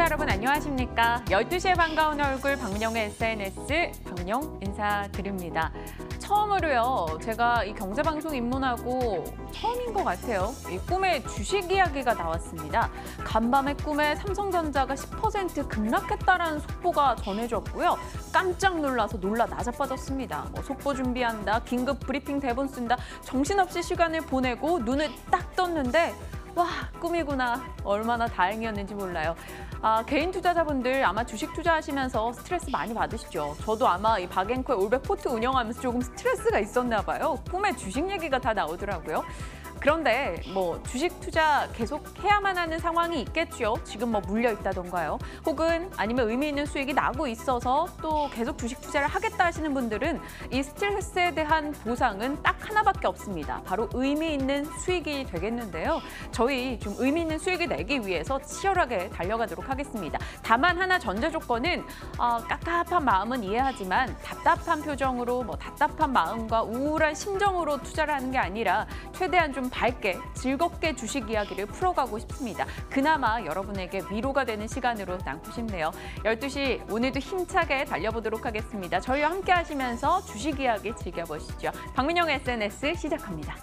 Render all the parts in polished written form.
여러분 안녕하십니까? 12시에 반가운 얼굴 박민영의 SNS 박민영 인사드립니다. 처음으로요. 제가 이 경제방송 입문하고 처음인 것 같아요. 이 꿈에 주식 이야기가 나왔습니다. 간밤에 꿈에 삼성전자가 10% 급락했다라는 속보가 전해졌고요. 깜짝 놀라서 놀라 나자빠졌습니다. 속보 준비한다, 긴급 브리핑 대본 쓴다, 정신없이 시간을 보내고 눈을 딱 떴는데 와, 꿈이구나. 얼마나 다행이었는지 몰라요. 개인 투자자분들 아마 주식 투자하시면서 스트레스 많이 받으시죠. 저도 아마 이 박앤코의 올백 포트 운영하면서 조금 스트레스가 있었나 봐요. 꿈에 주식 얘기가 다 나오더라고요. 그런데 주식 투자 계속 해야만 하는 상황이 있겠죠. 지금 물려 있다던가요. 혹은 아니면 의미 있는 수익이 나고 있어서 또 계속 주식 투자를 하겠다 하시는 분들은 이 스트레스에 대한 보상은 딱 하나밖에 없습니다. 바로 의미 있는 수익이 되겠는데요. 저희 좀 의미 있는 수익을 내기 위해서 치열하게 달려가도록 하겠습니다. 다만 하나 전제 조건은 깝깝한 마음은 이해하지만 답답한 표정으로 답답한 마음과 우울한 심정으로 투자를 하는 게 아니라 최대한 좀 밝게 즐겁게 주식 이야기를 풀어가고 싶습니다. 그나마 여러분에게 위로가 되는 시간으로 남고 싶네요. 12시 오늘도 힘차게 달려보도록 하겠습니다. 저희와 함께 하시면서 주식 이야기 즐겨보시죠. 박민영의 SNS 시작합니다.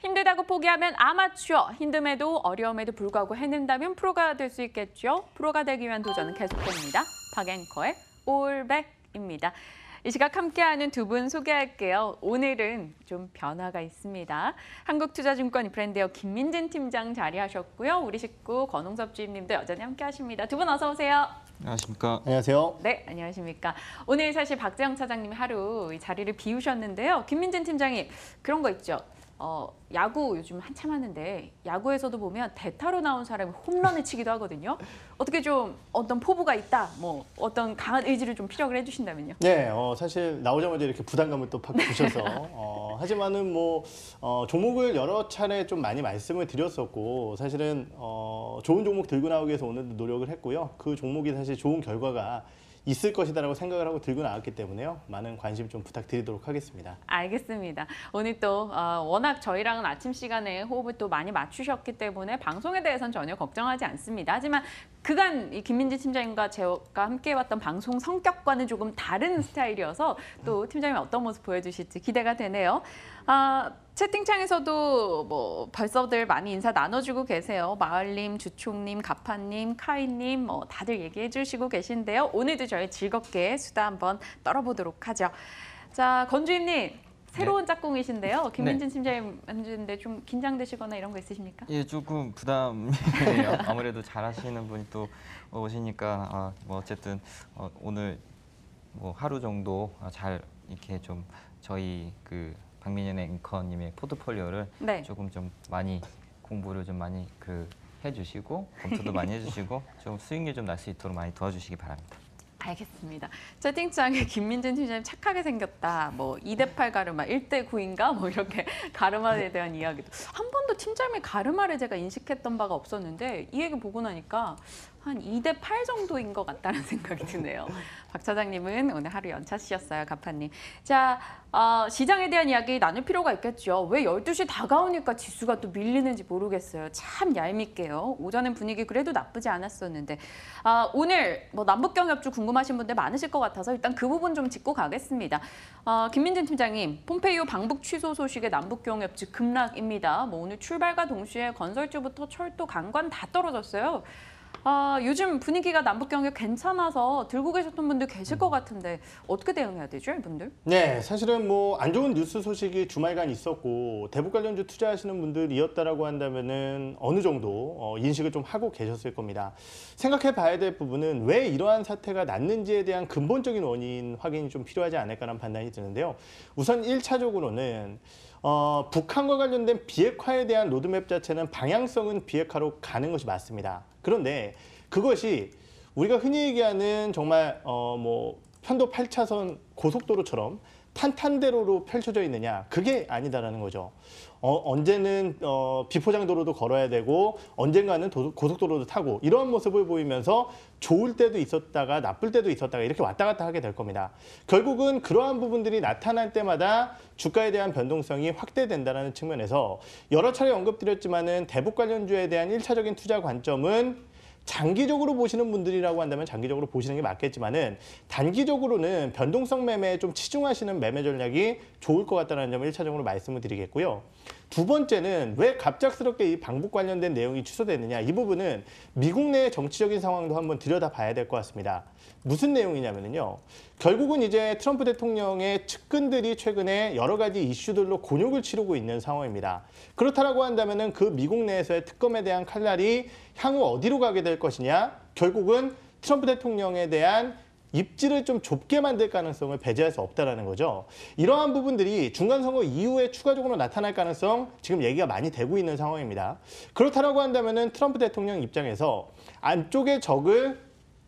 힘들다고 포기하면 아마추어, 힘듦에도 어려움에도 불구하고 해낸다면 프로가 될 수 있겠죠. 프로가 되기 위한 도전은 계속됩니다. 박앤커의 올백입니다. 이 시각 함께하는 두 분 소개할게요. 오늘은 좀 변화가 있습니다. 한국투자증권 브랜드웨어 김민진 팀장 자리하셨고요. 우리 식구 권홍섭 주임님도 여전히 함께하십니다. 두 분 어서 오세요. 안녕하십니까. 안녕하세요. 네, 안녕하십니까. 오늘 사실 박재영 차장님이 하루 이 자리를 비우셨는데요. 김민진 팀장님, 그런 거 있죠. 야구 요즘 한참 하는데 야구에서도 보면 대타로 나온 사람이 홈런을 치기도 하거든요. 어떻게 좀 어떤 포부가 있다, 어떤 강한 의지를 좀 피력을 해주신다면요. 네, 사실 나오자마자 이렇게 부담감을 또 팍 주셔서 하지만은 종목을 여러 차례 좀 많이 말씀을 드렸었고 사실은 좋은 종목 들고 나오기 위해서 오늘도 노력을 했고요. 그 종목이 사실 좋은 결과가 있을 것이다라고 생각을 하고 들고 나왔기 때문에요. 많은 관심 좀 부탁드리도록 하겠습니다. 알겠습니다. 오늘 또 워낙 저희랑은 아침 시간에 호흡을 또 많이 맞추셨기 때문에 방송에 대해서는 전혀 걱정하지 않습니다. 하지만 그간 이 김민지 팀장님과 제가 함께 해왔던 방송 성격과는 조금 다른 스타일이어서 또 팀장님이 어떤 모습 보여주실지 기대가 되네요. 채팅창에서도 벌써들 많이 인사 나눠주고 계세요. 마을님, 주총님, 가파님, 카이님 다들 얘기해 주시고 계신데요. 오늘도 저희 즐겁게 수다 한번 떨어보도록 하죠. 자, 건주임님. 새로운 짝꿍이신데요. 김민진 팀장님 만드는데 좀 긴장되시거나 이런 거 있으십니까? 예, 조금 부담이에요. 아무래도 잘하시는 분이 또 오시니까 어쨌든 오늘 하루 정도 잘 이렇게 좀 저희 박민현의 앵커님의 포트폴리오를 조금 좀 많이 공부를 좀 많이 해주시고 검토도 많이 해주시고 좀 수익률 좀 날 수 있도록 많이 도와주시기 바랍니다. 알겠습니다. 채팅창에 김민진 팀장님 착하게 생겼다. 2대8 가르마, 1대9인가? 이렇게 가르마에 대한 이야기도. 한 번도 팀장님의 가르마를 제가 인식했던 바가 없었는데 이 얘기 보고 나니까 한 2대8 정도인 것 같다는 생각이 드네요. 박 차장님은 오늘 하루 연차시였어요, 가파님. 자, 시장에 대한 이야기 나눌 필요가 있겠죠. 왜 12시 다가오니까 지수가 또 밀리는지 모르겠어요. 참 얄밉게요. 오전엔 분위기 그래도 나쁘지 않았었는데 오늘 남북경협주 궁금하신 분들 많으실 것 같아서 일단 그 부분 좀 짚고 가겠습니다. 김민진 팀장님, 폼페이오 방북 취소 소식에 남북경협주 급락입니다. 오늘 출발과 동시에 건설주부터 철도, 관광 다 떨어졌어요. 요즘 분위기가 남북경협 괜찮아서 들고 계셨던 분들 계실 것 같은데 어떻게 대응해야 되죠, 이분들? 네, 사실은 안 좋은 뉴스 소식이 주말간 있었고 대북 관련주 투자하시는 분들이었다라고 한다면은 어느 정도 인식을 좀 하고 계셨을 겁니다. 생각해 봐야 될 부분은 왜 이러한 사태가 났는지에 대한 근본적인 원인 확인이 좀 필요하지 않을까라는 판단이 드는데요. 우선 1차적으로는 북한과 관련된 비핵화에 대한 로드맵 자체는 방향성은 비핵화로 가는 것이 맞습니다. 그런데 그것이 우리가 흔히 얘기하는 정말 편도 8차선 고속도로처럼 탄탄대로로 펼쳐져 있느냐? 그게 아니다라는 거죠. 언제는 비포장도로도 걸어야 되고 언젠가는 고속도로도 타고 이러한 모습을 보이면서 좋을 때도 있었다가 나쁠 때도 있었다가 이렇게 왔다 갔다 하게 될 겁니다. 결국은 그러한 부분들이 나타날 때마다 주가에 대한 변동성이 확대된다는 측면에서 여러 차례 언급드렸지만은 대북 관련주에 대한 1차적인 투자 관점은 장기적으로 보시는 분들이라고 한다면 장기적으로 보시는 게 맞겠지만은 단기적으로는 변동성 매매에 좀 치중하시는 매매 전략이 좋을 것 같다는 점을 1차적으로 말씀을 드리겠고요. 두 번째는 왜 갑작스럽게 이 방북 관련된 내용이 취소됐느냐. 이 부분은 미국 내의 정치적인 상황도 한번 들여다봐야 될 것 같습니다. 무슨 내용이냐면요. 결국은 이제 트럼프 대통령의 측근들이 최근에 여러 가지 이슈들로 곤욕을 치르고 있는 상황입니다. 그렇다라고 한다면은 그 미국 내에서의 특검에 대한 칼날이 향후 어디로 가게 될 것이냐? 결국은 트럼프 대통령에 대한 입지를 좀 좁게 만들 가능성을 배제할 수 없다는 거죠. 이러한 부분들이 중간선거 이후에 추가적으로 나타날 가능성 지금 얘기가 많이 되고 있는 상황입니다. 그렇다라고 한다면은 트럼프 대통령 입장에서 안쪽의 적을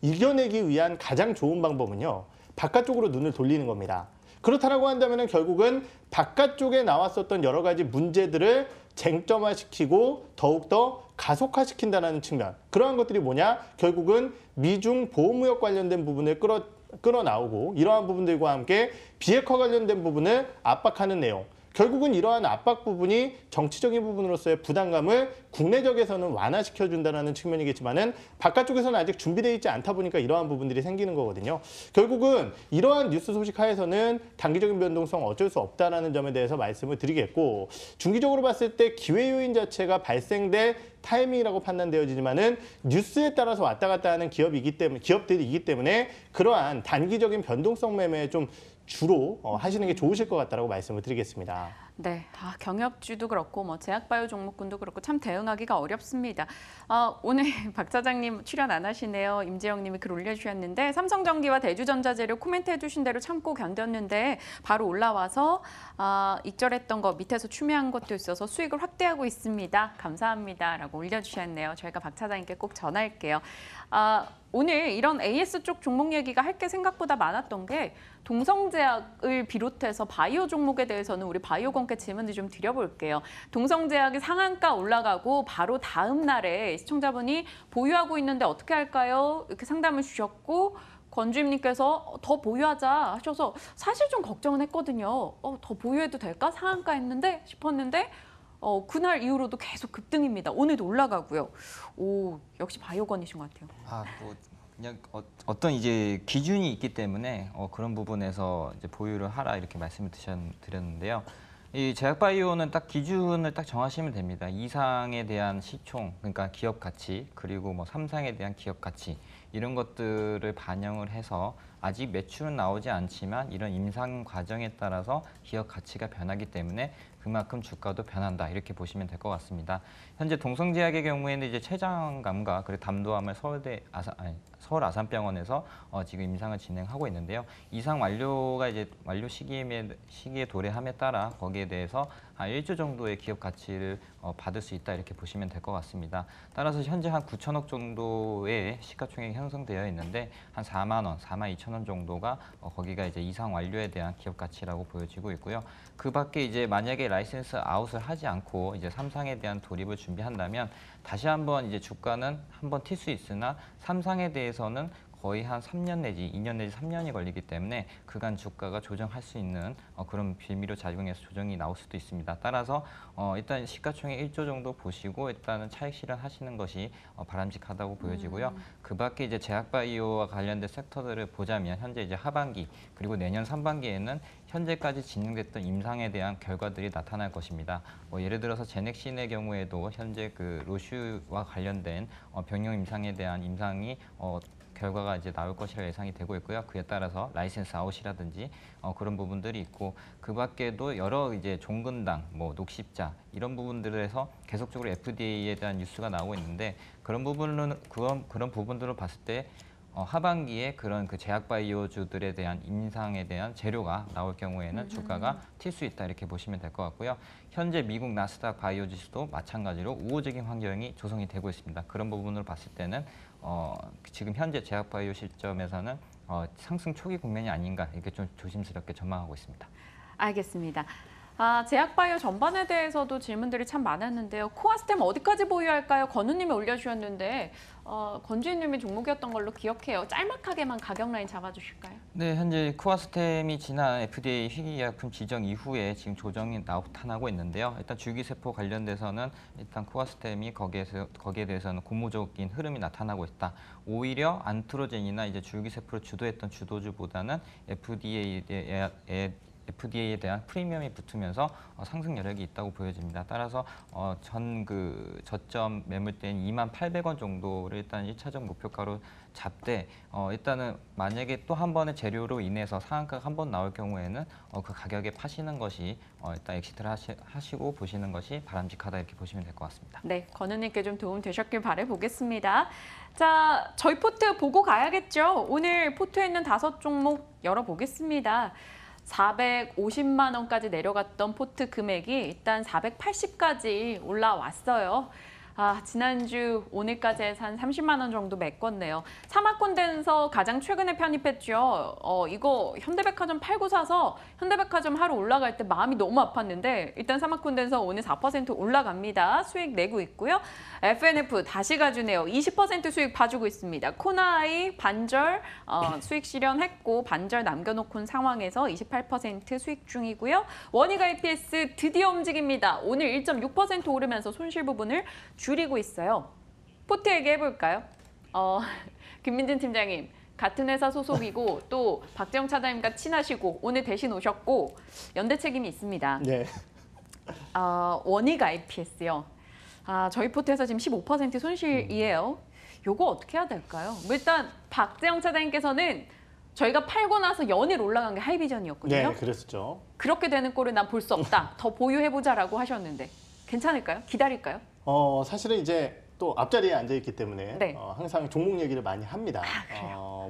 이겨내기 위한 가장 좋은 방법은요. 바깥쪽으로 눈을 돌리는 겁니다. 그렇다라고 한다면은 결국은 바깥쪽에 나왔었던 여러 가지 문제들을 쟁점화시키고 더욱더 가속화시킨다는 측면. 그러한 것들이 뭐냐? 결국은 미중 보호무역 관련된 부분을 끌어나오고 이러한 부분들과 함께 비핵화 관련된 부분을 압박하는 내용. 결국은 이러한 압박 부분이 정치적인 부분으로서의 부담감을 국내적에서는 완화시켜준다는 측면이겠지만은 바깥쪽에서는 아직 준비되어 있지 않다 보니까 이러한 부분들이 생기는 거거든요. 결국은 이러한 뉴스 소식 하에서는 단기적인 변동성 어쩔 수 없다는 점에 대해서 말씀을 드리겠고 중기적으로 봤을 때 기회 요인 자체가 발생될 타이밍이라고 판단되어지지만은 뉴스에 따라서 왔다 갔다 하는 기업들이기 때문에 그러한 단기적인 변동성 매매에 좀 주로 하시는 게 좋으실 것 같다라고 말씀을 드리겠습니다. 네, 경협주도 그렇고 뭐 제약바이오 종목군도 그렇고 참 대응하기가 어렵습니다. 오늘 박 차장님 출연 안 하시네요. 임지영님이 글 올려주셨는데 삼성전기와 대주전자재료 코멘트 해주신 대로 참고 견뎠는데 바로 올라와서 익절했던 거 밑에서 추매한 것도 있어서 수익을 확대하고 있습니다. 감사합니다라고 올려주셨네요. 저희가 박 차장님께 꼭 전할게요. 오늘 이런 AS 쪽 종목 얘기가 할 게 생각보다 많았던 게 동성제약을 비롯해서 바이오 종목에 대해서는 우리 바이오건께 질문을 좀 드려볼게요. 동성제약이 상한가 올라가고 바로 다음 날에 시청자분이 보유하고 있는데 어떻게 할까요? 이렇게 상담을 주셨고 권주임님께서 더 보유하자 하셔서 사실 좀 걱정은 했거든요. 더 보유해도 될까? 상한가 했는데 싶었는데 그날 이후로도 계속 급등입니다. 오늘도 올라가고요. 오, 역시 바이오건이신 것 같아요. 뭐 그냥 어떤 이제 기준이 있기 때문에 그런 부분에서 이제 보유를 하라 이렇게 말씀을 드렸는데요. 이 제약바이오는 딱 기준을 딱 정하시면 됩니다. 2상에 대한 시총, 그러니까 기업 가치, 그리고 뭐 3상에 대한 기업 가치 이런 것들을 반영을 해서 아직 매출은 나오지 않지만 이런 임상 과정에 따라서 기업 가치가 변하기 때문에 그만큼 주가도 변한다 이렇게 보시면 될 것 같습니다. 현재 동성제약의 경우에는 이제 췌장암과 그리고 담도암을 서울 아산병원에서 지금 임상을 진행하고 있는데요. 이상 완료가 이제 완료 시기에 도래함에 따라 거기에 대해서 한 1조 정도의 기업 가치를 받을 수 있다 이렇게 보시면 될 것 같습니다. 따라서 현재 한 9천억 정도의 시가총액이 형성되어 있는데 한 4만 원, 4만 2천 원 정도가 거기가 이제 이상 완료에 대한 기업 가치라고 보여지고 있고요. 그 밖에 이제 만약에 라이센스 아웃을 하지 않고 이제 3상에 대한 돌입을 준비한다면 다시 한번 이제 주가는 한번 튈 수 있으나 3상에 대해서는 거의 한 3년 내지 2년 내지 3년이 걸리기 때문에 그간 주가가 조정할 수 있는 그런 빌미로 작용해서 조정이 나올 수도 있습니다. 따라서 일단 시가총액 1조 정도 보시고 일단은 차익 실현하시는 것이 바람직하다고 보여지고요. 그 밖에 이제 제약바이오와 관련된 섹터들을 보자면 현재 이제 하반기 그리고 내년 상반기에는 현재까지 진행됐던 임상에 대한 결과들이 나타날 것입니다. 예를 들어서 제넥신의 경우에도 현재 그 로슈와 관련된 병용 임상에 대한 임상이 결과가 이제 나올 것이라 예상이 되고 있고요. 그에 따라서 라이센스 아웃이라든지 그런 부분들이 있고 그 밖에도 여러 이제 종근당, 뭐 녹십자 이런 부분들에서 계속적으로 FDA에 대한 뉴스가 나오고 있는데 그런 부분들을 봤을 때 하반기에 그런 그 제약바이오주들에 대한 임상에 대한 재료가 나올 경우에는 주가가 튈 수 있다 이렇게 보시면 될 것 같고요. 현재 미국 나스닥 바이오 지수도 마찬가지로 우호적인 환경이 조성이 되고 있습니다. 그런 부분을 봤을 때는 지금 현재 제약바이오 시점에서는 상승 초기 국면이 아닌가 이렇게 좀 조심스럽게 전망하고 있습니다. 알겠습니다. 제약바이오 전반에 대해서도 질문들이 참 많았는데요. 코아스템 어디까지 보유할까요? 건우님이 올려주셨는데 건주희님이 종목이었던 걸로 기억해요. 짤막하게만 가격 라인 잡아주실까요? 네, 현재 쿠아스템이 지난 FDA 희귀약품 지정 이후에 지금 조정이 나타나고 있는데요. 일단 줄기세포 관련돼서는 일단 쿠아스템이 거기에 대해서는 고무적인 흐름이 나타나고 있다. 오히려 안트로젠이나 이제 줄기세포를 주도했던 주도주보다는 FDA에 대한 프리미엄이 붙으면서 상승 여력이 있다고 보여집니다. 따라서 저점 매물대인 28,800원 정도를 일단 1차적 목표가로 잡되 일단은 만약에 또 한 번의 재료로 인해서 상한가가 한 번 나올 경우에는 그 가격에 파시는 것이 일단 엑시트를 하시고 보시는 것이 바람직하다 이렇게 보시면 될 것 같습니다. 네, 건우님께 좀 도움 되셨길 바라보겠습니다. 자, 저희 포트 보고 가야겠죠. 오늘 포트에 있는 5종목 열어보겠습니다. 450만 원까지 내려갔던 포트 금액이 일단 480까지 올라왔어요. 지난주 오늘까지 해서 한 30만 원 정도 메꿨네요. 사마콘덴서 가장 최근에 편입했죠. 이거 현대백화점 팔고 사서 현대백화점 하루 올라갈 때 마음이 너무 아팠는데 일단 사마콘덴서 오늘 4% 올라갑니다. 수익 내고 있고요. FNF 다시 가주네요. 20% 수익 봐주고 있습니다. 코나아이 반절 수익 실현했고 반절 남겨놓고 상황에서 28% 수익 중이고요. 원익 IPS 드디어 움직입니다. 오늘 1.6% 오르면서 손실 부분을 줄이고 있어요. 포트 얘기해볼까요? 김민진 팀장님, 같은 회사 소속이고 또 박재영 차장님과 친하시고 오늘 대신 오셨고 연대 책임이 있습니다. 네. 원익 IPS요. 저희 포트에서 지금 15% 손실이에요. 요거 어떻게 해야 될까요? 일단 박재영 차장님께서는 저희가 팔고 나서 연일 올라간 게 하이비전이었거든요. 네, 그랬었죠. 그렇게 되는 꼴은 난 볼 수 없다. 더 보유해보자라고 하셨는데 괜찮을까요? 기다릴까요? 사실은 이제 또 앞자리에 앉아 있기 때문에 네. 항상 종목 얘기를 많이 합니다.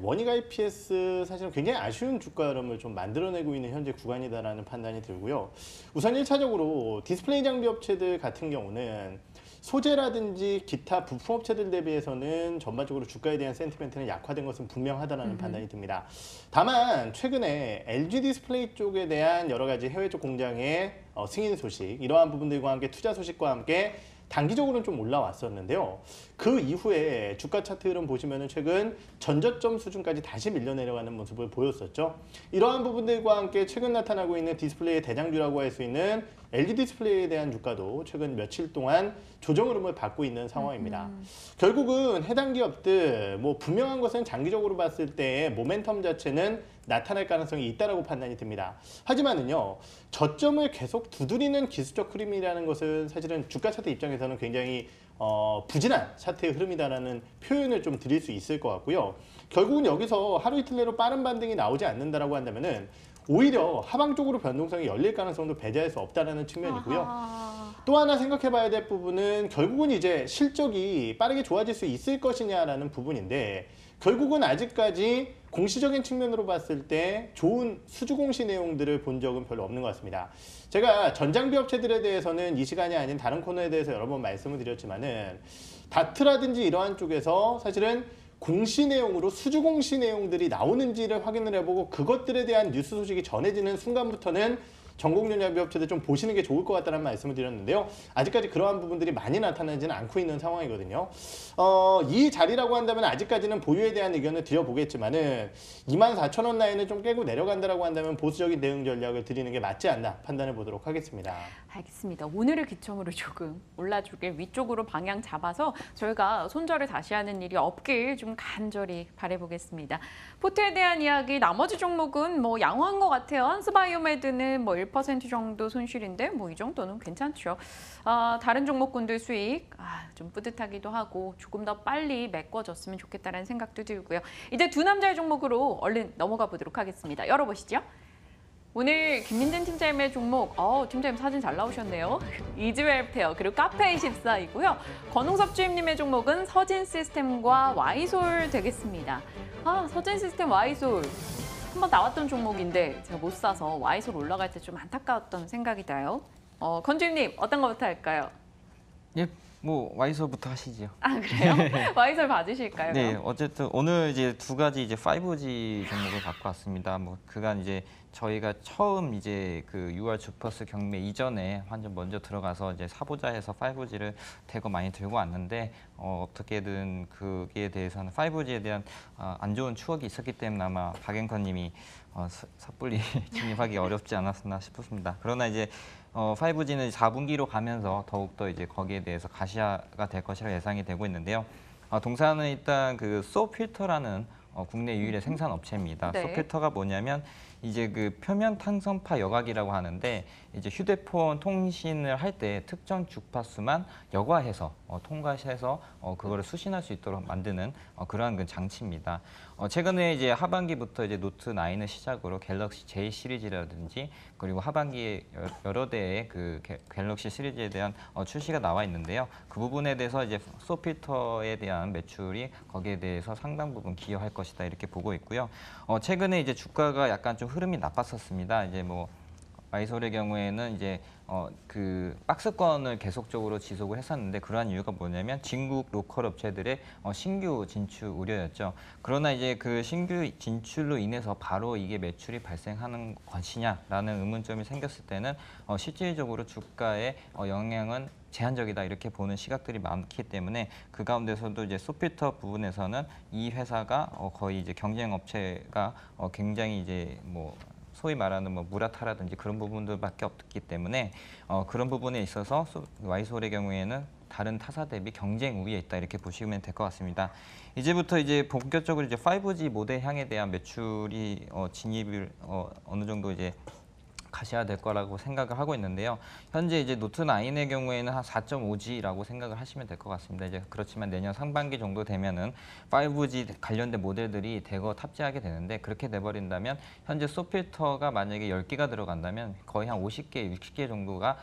원익 IPS 사실은 굉장히 아쉬운 주가 흐름을 좀 만들어내고 있는 현재 구간이다라는 판단이 들고요. 우선 1차적으로 디스플레이 장비 업체들 같은 경우는 소재라든지 기타 부품 업체들 대비해서는 전반적으로 주가에 대한 센티멘트는 약화된 것은 분명하다는 판단이 듭니다. 다만 최근에 LG 디스플레이 쪽에 대한 여러 가지 해외 쪽 공장의 승인 소식, 이러한 부분들과 함께 투자 소식과 함께 단기적으로는 좀 올라왔었는데요. 그 이후에 주가 차트 흐름 보시면은 최근 전저점 수준까지 다시 밀려 내려가는 모습을 보였었죠. 이러한 부분들과 함께 최근 나타나고 있는 디스플레이의 대장주라고 할 수 있는 LG 디스플레이에 대한 주가도 최근 며칠 동안 조정 흐름을 받고 있는 상황입니다. 결국은 해당 기업들 뭐 분명한 것은 장기적으로 봤을 때 모멘텀 자체는 나타날 가능성이 있다라고 판단이 듭니다. 하지만은요, 저점을 계속 두드리는 기술적 흐름이라는 것은 사실은 주가 차트 입장에서는 굉장히 부진한 차트의 흐름이다라는 표현을 좀 드릴 수 있을 것 같고요. 결국은 여기서 하루 이틀 내로 빠른 반등이 나오지 않는다라고 한다면은 오히려 하방 쪽으로 변동성이 열릴 가능성도 배제할 수 없다라는 측면이고요. 또 하나 생각해 봐야 될 부분은 결국은 이제 실적이 빠르게 좋아질 수 있을 것이냐라는 부분인데, 결국은 아직까지 공시적인 측면으로 봤을 때 좋은 수주 공시 내용들을 본 적은 별로 없는 것 같습니다. 제가 전장비 업체들에 대해서는 이 시간이 아닌 다른 코너에 대해서 여러 번 말씀을 드렸지만은 다트라든지 이러한 쪽에서 사실은 공시 내용으로 수주 공시 내용들이 나오는지를 확인을 해보고 그것들에 대한 뉴스 소식이 전해지는 순간부터는 전공연합 업체들 좀 보시는 게 좋을 것 같다는 말씀을 드렸는데요. 아직까지 그러한 부분들이 많이 나타나지는 않고 있는 상황이거든요. 이 자리라고 한다면 아직까지는 보유에 대한 의견을 드려보겠지만은 24,000원 라인을 좀 깨고 내려간다라고 한다면 보수적인 대응 전략을 드리는 게 맞지 않나 판단해 보도록 하겠습니다. 알겠습니다. 오늘을 기점으로 조금 올라주길 위쪽으로 방향 잡아서 저희가 손절을 다시 하는 일이 없길 좀 간절히 바라보겠습니다. 포트에 대한 이야기, 나머지 종목은 뭐 양호한 것 같아요. 한스바이오메드는 뭐 1% 정도 손실인데 뭐 이 정도는 괜찮죠. 다른 종목군들 수익 좀 뿌듯하기도 하고 조금 더 빨리 메꿔졌으면 좋겠다는 생각도 들고요. 이제 두 남자의 종목으로 얼른 넘어가 보도록 하겠습니다. 열어보시죠. 오늘 김민진 팀장님의 종목, 팀장님 사진 잘 나오셨네요. 이즈웰페어 그리고 카페24이고요. 권홍섭 주임님의 종목은 서진시스템과 와이솔 되겠습니다. 서진시스템 와이솔 한번 나왔던 종목인데 제가 못 사서 와이솔 올라갈 때 좀 안타까웠던 생각이 나요. 건주임님 어떤 거부터 할까요? 예, 뭐 와이소부터 하시죠. 아, 그래요? 와이설 받으실까요? 네, 그럼? 어쨌든 오늘 이제 두 가지 이제 5G 종목을 갖고 왔습니다. 뭐 그간 이제 저희가 처음 이제 그 6월 주퍼스 경매 이전에 완전 먼저 들어가서 이제 사보자 해서 5G를 대거 많이 들고 왔는데 어떻게든 그에 대해서는 5G에 대한 안 좋은 추억이 있었기 때문에 아마 박앵커님이 섣불리 진입하기 어렵지 않았나 싶습니다. 그러나 이제 5G는 4분기로 가면서 더욱더 이제 거기에 대해서 가시화가 될 것이라 예상이 되고 있는데요. 동사는 일단 그 소필터라는 국내 유일의 생산 업체입니다. 네. 소필터가 뭐냐면 이제 그 표면 탄성파 여각이라고 하는데 이제 휴대폰 통신을 할 때 특정 주파수만 여과해서 통과해서 그거를 수신할 수 있도록 만드는 그러한 그 장치입니다. 최근에 이제 하반기부터 이제 노트 9을 시작으로 갤럭시 J 시리즈라든지 그리고 하반기에 여러 대의 그 갤럭시 시리즈에 대한 출시가 나와 있는데요. 그 부분에 대해서 이제 소필터에 대한 매출이 거기에 대해서 상당 부분 기여할 것이다 이렇게 보고 있고요. 최근에 이제 주가가 약간 좀 흐름이 나빴었습니다. 이제 뭐 와이솔의 경우에는 이제 그 박스권을 계속적으로 지속을 했었는데 그러한 이유가 뭐냐면 중국 로컬 업체들의 신규 진출 우려였죠. 그러나 이제 그 신규 진출로 인해서 바로 이게 매출이 발생하는 것이냐라는 의문점이 생겼을 때는 실질적으로 주가에 영향은 제한적이다 이렇게 보는 시각들이 많기 때문에 그 가운데서도 이제 소필터 부분에서는 이 회사가 거의 이제 경쟁 업체가 굉장히 이제 뭐 소위 말하는 뭐 무라타라든지 그런 부분들밖에 없기 때문에 그런 부분에 있어서 와이솔의 경우에는 다른 타사 대비 경쟁 우위에 있다 이렇게 보시면 될 것 같습니다. 이제부터 이제 본격적으로 이제 5G 모델 향에 대한 매출이 진입을 어느 정도 이제 가셔야 될 거라고 생각을 하고 있는데요. 현재 이제 노트 9의 경우에는 한 4.5G라고 생각을 하시면 될 것 같습니다. 이제 그렇지만 내년 상반기 정도 되면은 5G 관련된 모델들이 대거 탑재하게 되는데 그렇게 돼버린다면 현재 소필터가 만약에 10개가 들어간다면 거의 한 50개, 60개 정도가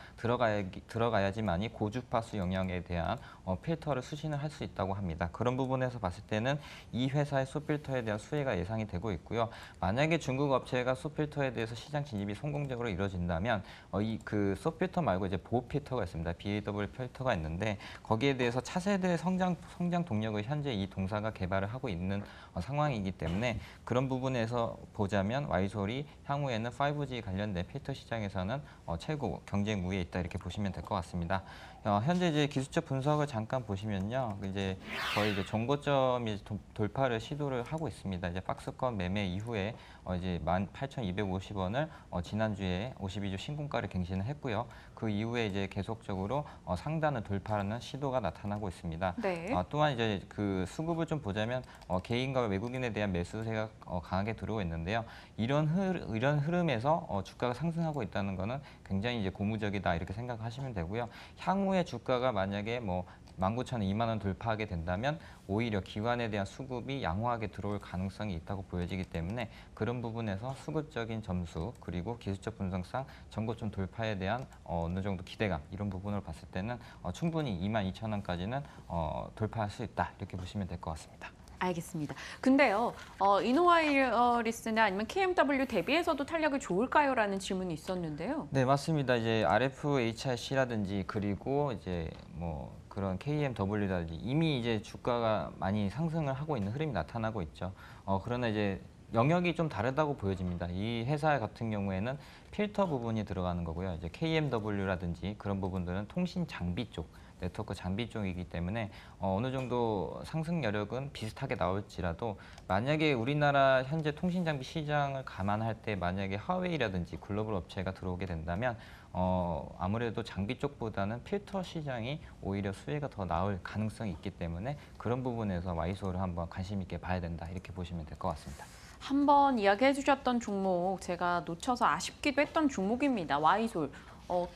들어가야지만이 고주파수 영향에 대한 필터를 수신을 할 수 있다고 합니다. 그런 부분에서 봤을 때는 이 회사의 소필터에 대한 수혜가 예상이 되고 있고요. 만약에 중국 업체가 소필터에 대해서 시장 진입이 성공적으로 이루어진다면 이 그 소필터 말고 이제 보호 필터가 있습니다. BAW 필터가 있는데 거기에 대해서 차세대 성장 동력을 현재 이 동사가 개발을 하고 있는 상황이기 때문에 그런 부분에서 보자면 와이솔이 향후에는 5G 관련된 필터 시장에서는 최고 경쟁 우위에 있다 이렇게 보시면 될 것 같습니다. 현재 이제 기술적 분석을 잠깐 보시면요, 이제 거의 이제 정고점이 돌파를 시도를 하고 있습니다. 이제 박스권 매매 이후에 이제 18,250원을 지난주에 52주 신고가를 갱신을 했고요. 그 이후에 이제 계속적으로 상단을 돌파하는 시도가 나타나고 있습니다. 네. 또한 이제 그 수급을 좀 보자면 개인과 외국인에 대한 매수세가 강하게 들어오고 있는데요. 이런 흐름에서 주가가 상승하고 있다는 것은 굉장히 이제 고무적이다 이렇게 생각하시면 되고요. 향후에 주가가 만약에 뭐 19,000원, 2만 원 돌파하게 된다면 오히려 기관에 대한 수급이 양호하게 들어올 가능성이 있다고 보여지기 때문에 그런 부분에서 수급적인 점수 그리고 기술적 분석상 전고점 돌파에 대한 어느 정도 기대감 이런 부분을 봤을 때는 충분히 22,000원까지는 돌파할 수 있다 이렇게 보시면 될 것 같습니다. 알겠습니다. 근데요, 이노와이어리스나 아니면 KMW 대비해서도 탄력이 좋을까요? 라는 질문이 있었는데요. 네, 맞습니다. 이제 RFHRC라든지 그리고 이제 뭐 그런 KMW라든지 이미 이제 주가가 많이 상승을 하고 있는 흐름이 나타나고 있죠. 그러나 이제 영역이 좀 다르다고 보여집니다. 이 회사 같은 경우에는 필터 부분이 들어가는 거고요. 이제 KMW라든지 그런 부분들은 통신 장비 쪽, 네트워크 장비 쪽이기 때문에 어느 정도 상승 여력은 비슷하게 나올지라도 만약에 우리나라 현재 통신 장비 시장을 감안할 때 만약에 화웨이라든지 글로벌 업체가 들어오게 된다면 아무래도 장비 쪽보다는 필터 시장이 오히려 수혜가 더 나올 가능성이 있기 때문에 그런 부분에서 와이솔을 한번 관심 있게 봐야 된다 이렇게 보시면 될 것 같습니다. 한번 이야기해 주셨던 종목 제가 놓쳐서 아쉽기도 했던 종목입니다. 와이솔.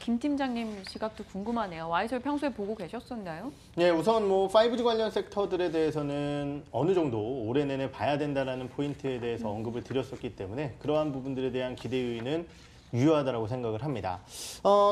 김 팀장님 시각도 궁금하네요. 와이솔 평소에 보고 계셨었나요? 네, 우선 뭐 5G 관련 섹터들에 대해서는 어느 정도 올해 내내 봐야 된다라는 포인트에 대해서 언급을 드렸었기 때문에 그러한 부분들에 대한 기대 요인은 유효하다고 생각을 합니다.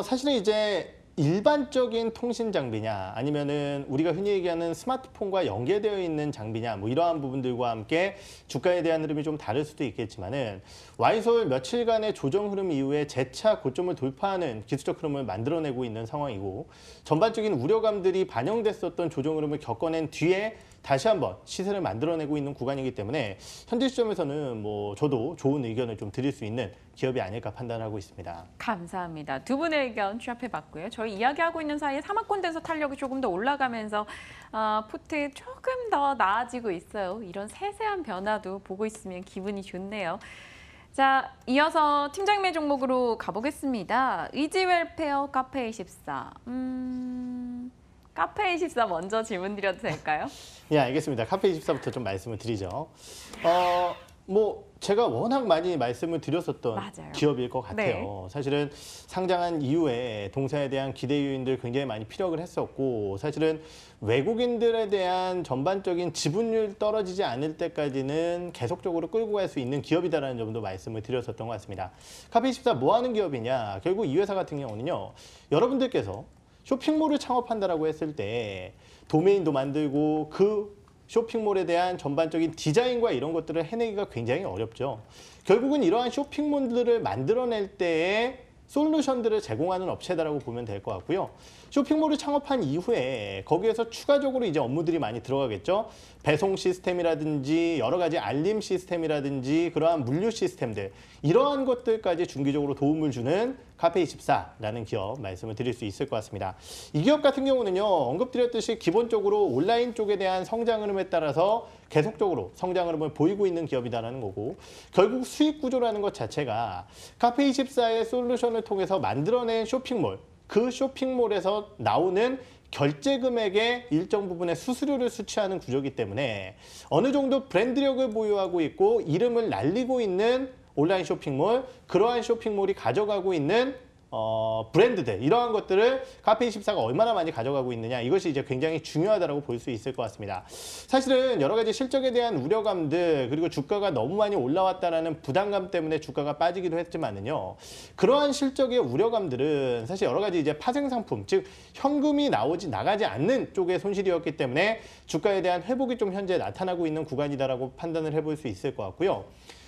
사실은 이제 일반적인 통신 장비냐 아니면은 우리가 흔히 얘기하는 스마트폰과 연계되어 있는 장비냐 뭐 이러한 부분들과 함께 주가에 대한 흐름이 좀 다를 수도 있겠지만은 와이솔 며칠간의 조정 흐름 이후에 재차 고점을 돌파하는 기술적 흐름을 만들어내고 있는 상황이고 전반적인 우려감들이 반영됐었던 조정 흐름을 겪어낸 뒤에 다시 한번 시세를 만들어내고 있는 구간이기 때문에 현재 시점에서는 뭐 저도 좋은 의견을 좀 드릴 수 있는 기업이 아닐까 판단하고 있습니다. 감사합니다. 두 분의 의견 취합해봤고요. 저희 이야기하고 있는 사이에 사모펀드에서 탄력이 조금 더 올라가면서 푸트 조금 더 나아지고 있어요. 이런 세세한 변화도 보고 있으면 기분이 좋네요. 자, 이어서 팀장님의 종목으로 가보겠습니다. 의지웰페어 카페24. 카페24 먼저 질문 드려도 될까요? 예, 알겠습니다. 카페24부터 좀 말씀을 드리죠. 뭐 제가 워낙 많이 말씀을 드렸었던 맞아요. 기업일 것 같아요. 사실은 상장한 이후에 동사에 대한 기대 요인들 굉장히 많이 피력을 했었고 사실은 외국인들에 대한 전반적인 지분율 떨어지지 않을 때까지는 계속적으로 끌고 갈 수 있는 기업이다라는 점도 말씀을 드렸었던 것 같습니다. 카페24 뭐 하는 기업이냐? 결국 이 회사 같은 경우는요. 여러분들께서 쇼핑몰을 창업한다라고 했을 때 도메인도 만들고 그 쇼핑몰에 대한 전반적인 디자인과 이런 것들을 해내기가 굉장히 어렵죠. 결국은 이러한 쇼핑몰들을 만들어낼 때에 솔루션들을 제공하는 업체다라고 보면 될 것 같고요. 쇼핑몰을 창업한 이후에 거기에서 추가적으로 이제 업무들이 많이 들어가겠죠. 배송 시스템이라든지 여러 가지 알림 시스템이라든지 그러한 물류 시스템들 이러한 것들까지 중기적으로 도움을 주는 카페24라는 기업 말씀을 드릴 수 있을 것 같습니다. 이 기업 같은 경우는요. 언급드렸듯이 기본적으로 온라인 쪽에 대한 성장 흐름에 따라서 계속적으로 성장 흐름을 보이고 있는 기업이다라는 거고 결국 수익 구조라는 것 자체가 카페24의 솔루션을 통해서 만들어낸 쇼핑몰 그 쇼핑몰에서 나오는 결제 금액의 일정 부분의 수수료를 수취하는 구조이기 때문에 어느 정도 브랜드력을 보유하고 있고 이름을 날리고 있는 온라인 쇼핑몰, 그러한 쇼핑몰이 가져가고 있는 브랜드들 이러한 것들을 카페24가 얼마나 많이 가져가고 있느냐 이것이 이제 굉장히 중요하다고 볼 수 있을 것 같습니다. 사실은 여러 가지 실적에 대한 우려감들 그리고 주가가 너무 많이 올라왔다라는 부담감 때문에 주가가 빠지기도 했지만은요. 그러한 실적의 우려감들은 사실 여러 가지 이제 파생 상품 즉 현금이 나가지 않는 쪽의 손실이었기 때문에 주가에 대한 회복이 좀 현재 나타나고 있는 구간이다라고 판단을 해볼 수 있을 것 같고요.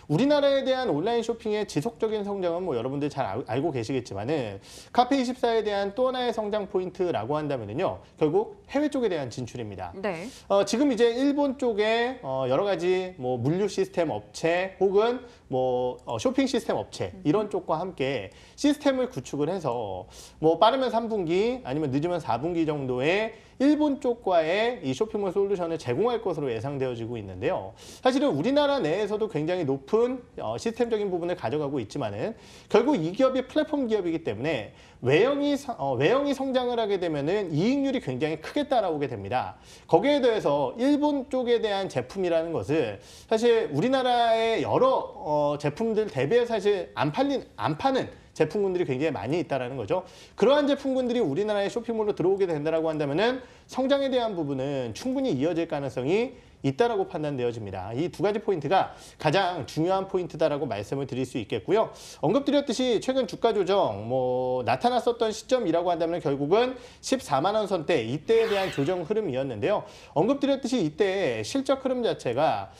우리나라에 대한 온라인 쇼핑의 지속적인 성장은 뭐 여러분들 잘 알고 계시겠지만은 카페24에 대한 또 하나의 성장 포인트라고 한다면요. 결국 해외 쪽에 대한 진출입니다. 네. 지금 이제 일본 쪽에 여러 가지 뭐 물류 시스템 업체 혹은 뭐 쇼핑 시스템 업체 이런 쪽과 함께 시스템을 구축을 해서 뭐 빠르면 3분기 아니면 늦으면 4분기 정도의 일본 쪽과의 이 쇼핑몰 솔루션을 제공할 것으로 예상되어지고 있는데요. 사실은 우리나라 내에서도 굉장히 높은 시스템적인 부분을 가져가고 있지만은 결국 이 기업이 플랫폼 기업이기 때문에 외형이 성장을 하게 되면은 이익률이 굉장히 크게 따라오게 됩니다. 거기에 더해서 일본 쪽에 대한 제품이라는 것을 사실 우리나라의 여러 제품들 대비해 사실 안 파는 제품군들이 굉장히 많이 있다는 거죠. 그러한 제품군들이 우리나라의 쇼핑몰로 들어오게 된다고 한다면은 성장에 대한 부분은 충분히 이어질 가능성이 있다라고 판단되어집니다. 이 두 가지 포인트가 가장 중요한 포인트다라고 말씀을 드릴 수 있겠고요. 언급드렸듯이 최근 주가 조정 나타났었던 시점이라고 한다면 결국은 14만 원 선대 이때에 대한 조정 흐름이었는데요. 언급드렸듯이 이때 실적 흐름 자체가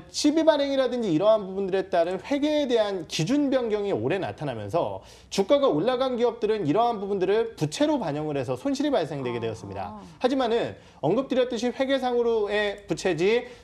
시비 발행이라든지 이러한 부분들에 따른 회계에 대한 기준 변경이 올해 나타나면서 주가가 올라간 기업들은 이러한 부분들을 부채로 반영을 해서 손실이 발생되게 되었습니다. 하지만은 언급드렸듯이 회계상으로의 부채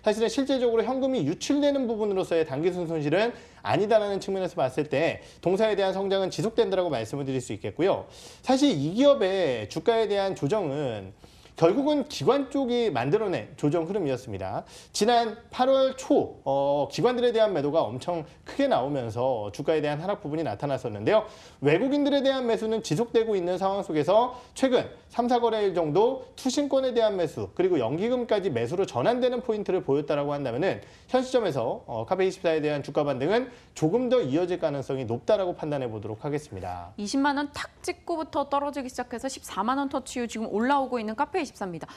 사실은 실제적으로 현금이 유출되는 부분으로서의 단기순 손실은 아니다라는 측면에서 봤을 때 동사에 대한 성장은 지속된다고 말씀을 드릴 수 있겠고요. 사실 이 기업의 주가에 대한 조정은 결국은 기관 쪽이 만들어낸 조정 흐름이었습니다. 지난 8월 초 기관들에 대한 매도가 엄청 크게 나오면서 주가에 대한 하락 부분이 나타났었는데요. 외국인들에 대한 매수는 지속되고 있는 상황 속에서 최근 3, 4거래일 정도 투신권에 대한 매수 그리고 연기금까지 매수로 전환되는 포인트를 보였다고 한다면 현 시점에서 카페24에 대한 주가 반등은 조금 더 이어질 가능성이 높다라고 판단해 보도록 하겠습니다. 20만 원 탁 찍고부터 떨어지기 시작해서 14만 원 터치 후 지금 올라오고 있는 카페24입니다.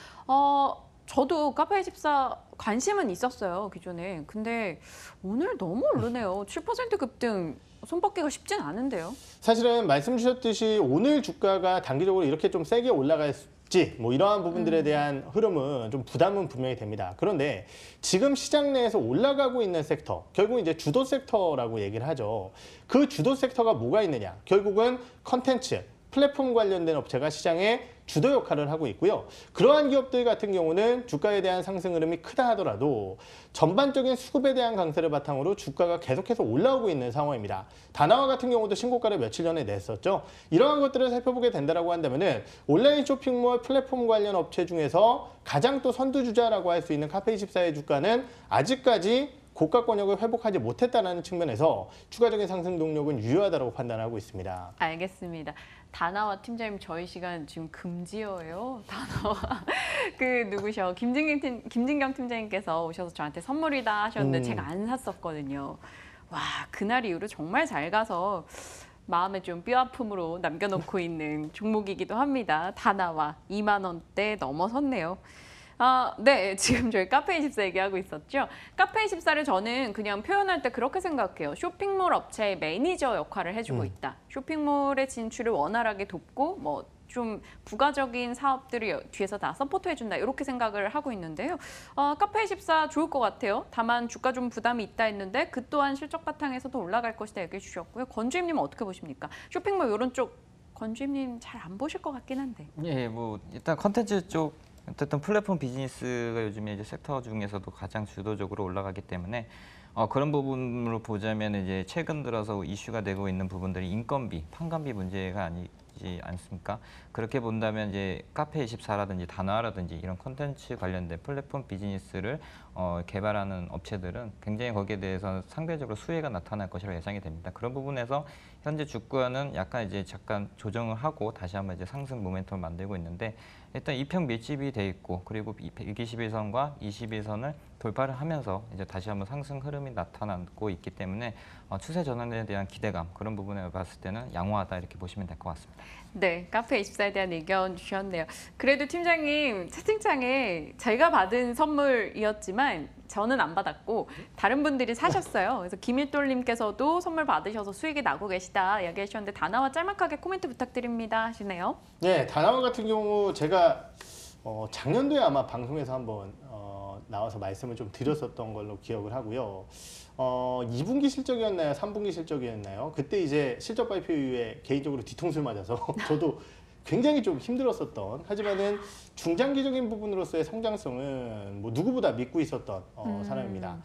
저도 카페24 관심은 있었어요, 기존에. 근데 오늘 너무 오르네요. 7% 급등. 손뻗기가 쉽진 않은데요. 사실은 말씀 주셨듯이 오늘 주가가 단기적으로 이렇게 좀 세게 올라갈지 뭐 이러한 부분들에 대한 흐름은 좀 부담은 분명히 됩니다. 그런데 지금 시장 내에서 올라가고 있는 섹터, 결국 이제 주도 섹터라고 얘기를 하죠. 그 주도 섹터가 뭐가 있느냐? 결국은 컨텐츠, 플랫폼 관련된 업체가 시장에 주도 역할을 하고 있고요. 그러한 기업들 같은 경우는 주가에 대한 상승 흐름이 크다 하더라도 전반적인 수급에 대한 강세를 바탕으로 주가가 계속해서 올라오고 있는 상황입니다. 다나와 같은 경우도 신고가를 며칠 전에 냈었죠. 이러한 것들을 살펴보게 된다고 한다면은 온라인 쇼핑몰 플랫폼 관련 업체 중에서 가장 또 선두주자라고 할 수 있는 카페24의 주가는 아직까지 고가권역을 회복하지 못했다는 측면에서 추가적인 상승 동력은 유효하다고 판단하고 있습니다. 알겠습니다. 다나와 팀장님 저희 시간 지금 금지어예요. 다나와 그 누구셔? 김진경 팀장님께서 오셔서 저한테 선물이다 하셨는데 제가 안 샀었거든요. 와, 그날 이후로 정말 잘 가서 마음에 좀 뼈아픔으로 남겨놓고 있는 종목이기도 합니다. 다나와 2만 원대 넘어섰네요. 네, 지금 저희 카페24 얘기하고 있었죠. 카페24를 저는 그냥 표현할 때 그렇게 생각해요. 쇼핑몰 업체의 매니저 역할을 해주고 있다. 쇼핑몰의 진출을 원활하게 돕고 뭐 좀 부가적인 사업들을 뒤에서 다 서포트해준다. 이렇게 생각을 하고 있는데요. 카페24 좋을 것 같아요. 다만 주가 좀 부담이 있다 했는데 그 또한 실적 바탕에서도 올라갈 것이다 얘기해 주셨고요. 건주임님은 어떻게 보십니까? 쇼핑몰 이런 쪽 건주임님 잘 안 보실 것 같긴 한데. 예, 뭐 일단 컨텐츠 쪽 어쨌든 플랫폼 비즈니스가 요즘에 이제 섹터 중에서도 가장 주도적으로 올라가기 때문에 그런 부분으로 보자면 이제 최근 들어서 이슈가 되고 있는 부분들이 인건비, 판관비 문제가 아니지 않습니까? 그렇게 본다면 이제 카페24라든지 다나와라든지 이런 콘텐츠 관련된 플랫폼 비즈니스를 개발하는 업체들은 굉장히 거기에 대해서 상대적으로 수혜가 나타날 것이라고 예상이 됩니다. 그런 부분에서 현재 주가는 약간 이제 잠깐 조정을 하고 다시 한번 이제 상승 모멘텀을 만들고 있는데 일단 이평 밀집이 돼 있고 그리고 121선과 21선을 돌파를 하면서 이제 다시 한번 상승 흐름이 나타나고 있기 때문에 추세 전환에 대한 기대감 그런 부분을 봤을 때는 양호하다 이렇게 보시면 될 것 같습니다. 네, 카페24에 대한 의견 주셨네요. 그래도 팀장님 채팅창에 제가 받은 선물이었지만 저는 안 받았고 다른 분들이 사셨어요. 그래서 김일돌님께서도 선물 받으셔서 수익이 나고 계시다 이야기해 주셨는데 다나와 짤막하게 코멘트 부탁드립니다 하시네요. 네, 다나와 같은 경우 제가 작년도에 아마 방송에서 한번 나와서 말씀을 좀 드렸었던 걸로 기억을 하고요. 2분기 실적이었나요? 3분기 실적이었나요? 그때 이제 실적 발표 이후에 개인적으로 뒤통수를 맞아서 저도 굉장히 좀 힘들었었던 하지만은 중장기적인 부분으로서의 성장성은 뭐 누구보다 믿고 있었던 사람입니다.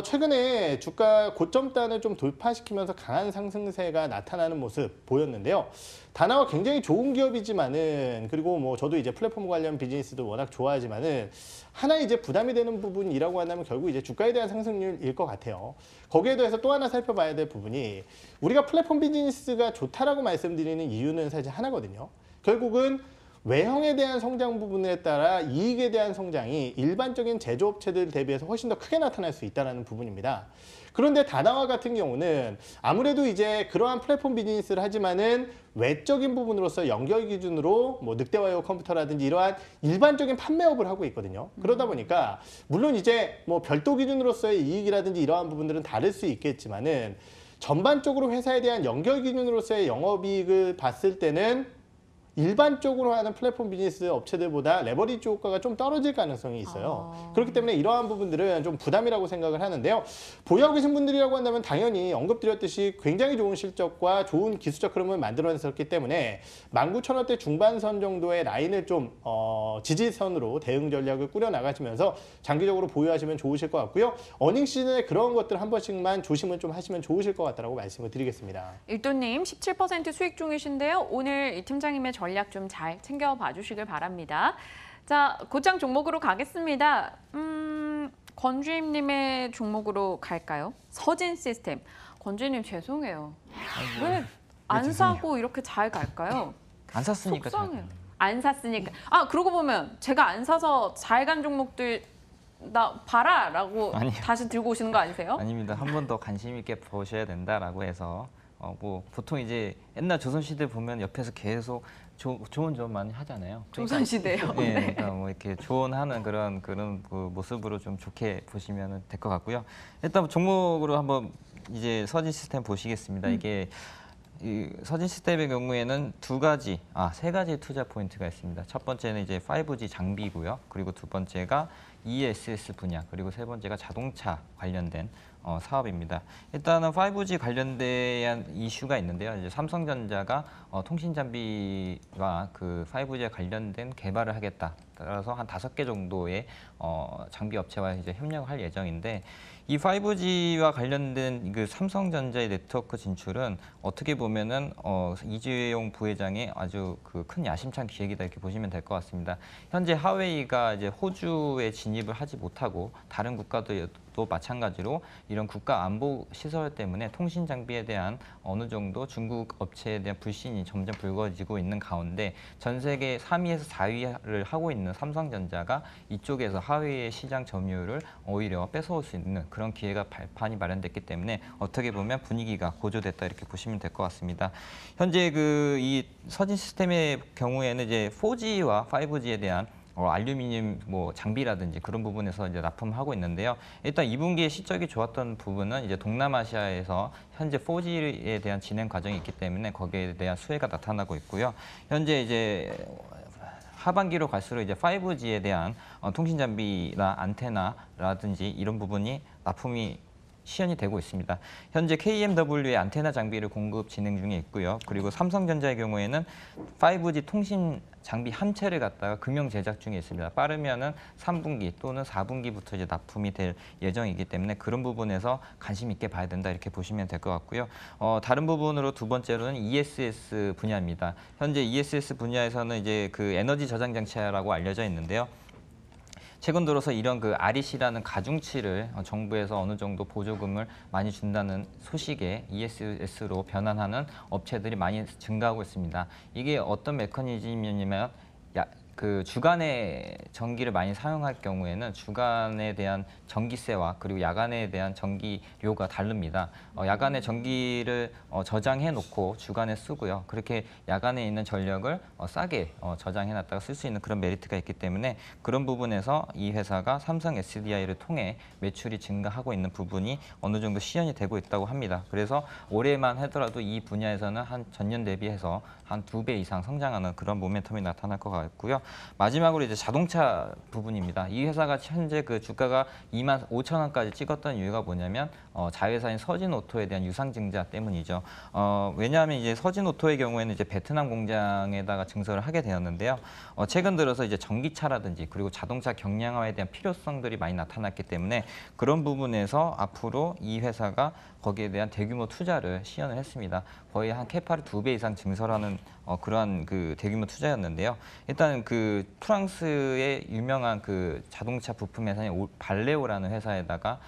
최근에 주가 고점단을 좀 돌파시키면서 강한 상승세가 나타나는 모습 보였는데요. 다나와 굉장히 좋은 기업이지만은 그리고 뭐 저도 이제 플랫폼 관련 비즈니스도 워낙 좋아하지만은 하나 이제 부담이 되는 부분이라고 한다면 결국 이제 주가에 대한 상승률일 것 같아요. 거기에 대해서 또 하나 살펴봐야 될 부분이 우리가 플랫폼 비즈니스가 좋다라고 말씀드리는 이유는 사실 하나거든요. 결국은 외형에 대한 성장 부분에 따라 이익에 대한 성장이 일반적인 제조업체들 대비해서 훨씬 더 크게 나타날 수 있다는 부분입니다. 그런데 다나와 같은 경우는 아무래도 이제 그러한 플랫폼 비즈니스를 하지만은 외적인 부분으로서 연결 기준으로 뭐 늑대와요 컴퓨터라든지 이러한 일반적인 판매업을 하고 있거든요. 그러다 보니까 물론 이제 뭐 별도 기준으로서의 이익이라든지 이러한 부분들은 다를 수 있겠지만은 전반적으로 회사에 대한 연결 기준으로서의 영업이익을 봤을 때는 일반적으로 하는 플랫폼 비즈니스 업체들보다 레버리지 효과가 좀 떨어질 가능성이 있어요. 그렇기 때문에 이러한 부분들은 좀 부담이라고 생각을 하는데요. 보유하고 계신 분들이라고 한다면 당연히 언급드렸듯이 굉장히 좋은 실적과 좋은 기술적 흐름을 만들어냈었기 때문에 19,000원대 중반선 정도의 라인을 좀 지지선으로 대응 전략을 꾸려나가시면서 장기적으로 보유하시면 좋으실 것 같고요. 어닝 시즌에 그런 것들 한 번씩만 조심을 좀 하시면 좋으실 것 같다고 말씀을 드리겠습니다. 일도님 17% 수익 중이신데요. 오늘 이 팀장님의 전략 좀 잘 챙겨봐 주시길 바랍니다. 자, 곧장 종목으로 가겠습니다. 건주임님의 종목으로 갈까요? 서진 시스템. 건주임님 죄송해요. 왜 안 사고 이렇게 잘 갈까요? 안 샀으니까 속상해요. 안 샀으니까. 아, 그러고 보면 제가 안 사서 잘 간 종목들 나 봐라라고 아니요. 다시 들고 오시는 거 아니세요? 아닙니다. 한 번 더 관심 있게 보셔야 된다라고 해서 뭐 보통 이제 옛날 조선시대 보면 옆에서 계속 좋은 점 많이 하잖아요. 조선시대요. 네, 그러니까 뭐 이렇게 조언하는 그런 그 모습으로 좀 좋게 보시면 될 것 같고요. 일단 종목으로 한번 이제 서진 시스템 보시겠습니다. 이게 이 서진 시스템의 경우에는 세 가지 투자 포인트가 있습니다. 첫 번째는 이제 5G 장비고요. 그리고 두 번째가 ESS 분야, 그리고 세 번째가 자동차 관련된 사업입니다. 일단은 5G 관련된 이슈가 있는데요. 이제 삼성전자가 통신 장비와 그 5G에 관련된 개발을 하겠다. 따라서 한 5개 정도의 장비 업체와 이제 협력을 할 예정인데, 이 5G와 관련된 그 삼성전자의 네트워크 진출은 어떻게 보면은 이재용 부회장의 아주 그 큰 야심찬 기획이다 이렇게 보시면 될 것 같습니다. 현재 하웨이가 이제 호주에 진입을 하지 못하고 다른 국가들도 마찬가지로 이런 국가 안보 시설 때문에 통신 장비에 대한 어느 정도 중국 업체에 대한 불신이 점점 불거지고 있는 가운데 전 세계 3위에서 4위를 하고 있는 삼성전자가 이쪽에서 하웨이의 시장 점유율을 오히려 뺏어올 수 있는 그런 기회가 발판이 마련됐기 때문에 어떻게 보면 분위기가 고조됐다 이렇게 보시면 될 것 같습니다. 현재 이 서진 시스템의 경우에는 이제 4G와 5G에 대한 알루미늄 장비라든지 그런 부분에서 이제 납품하고 있는데요. 일단 2분기에 실적이 좋았던 부분은 이제 동남아시아에서 현재 4G에 대한 진행 과정이 있기 때문에 거기에 대한 수혜가 나타나고 있고요. 현재 이제 하반기로 갈수록 이제 5G에 대한 통신 장비나 안테나라든지 이런 부분이 납품이 시연이 되고 있습니다. 현재 KMW의 안테나 장비를 공급 진행 중에 있고요. 그리고 삼성전자의 경우에는 5G 통신 장비 한 채를 갖다가 금형 제작 중에 있습니다. 빠르면은 3분기 또는 4분기부터 이제 납품이 될 예정이기 때문에 그런 부분에서 관심 있게 봐야 된다 이렇게 보시면 될 것 같고요. 다른 부분으로 두 번째로는 ESS 분야입니다. 현재 ESS 분야에서는 이제 그 에너지 저장 장치라고 알려져 있는데요. 최근 들어서 이런 그 REC라는 가중치를 정부에서 어느 정도 보조금을 많이 준다는 소식에 ESS로 변환하는 업체들이 많이 증가하고 있습니다. 이게 어떤 메커니즘이냐면 그 주간에 전기를 많이 사용할 경우에는 주간에 대한 전기세와 그리고 야간에 대한 전기료가 다릅니다. 야간에 전기를 저장해 놓고 주간에 쓰고요. 그렇게 야간에 있는 전력을 싸게 저장해 놨다가 쓸 수 있는 그런 메리트가 있기 때문에 그런 부분에서 이 회사가 삼성 SDI를 통해 매출이 증가하고 있는 부분이 어느 정도 시연이 되고 있다고 합니다. 그래서 올해만 하더라도 이 분야에서는 한 전년 대비해서 한 2배 이상 성장하는 그런 모멘텀이 나타날 것 같고요. 마지막으로 이제 자동차 부분입니다. 이 회사가 현재 그 주가가 25,000원까지 찍었던 이유가 뭐냐면 자회사인 서진오토에 대한 유상증자 때문이죠. 왜냐하면 이제 서진오토의 경우에는 이제 베트남 공장에다가 증설을 하게 되었는데요. 최근 들어서 이제 전기차라든지 그리고 자동차 경량화에 대한 필요성들이 많이 나타났기 때문에 그런 부분에서 앞으로 이 회사가 거기에 대한 대규모 투자를 시연을 했습니다. 거의 한 캐파를 2배 이상 증설하는 그러한 그 대규모 투자였는데요. 일단 그 프랑스의 유명한 그 자동차 부품 회사인 발레오라는 회사에다가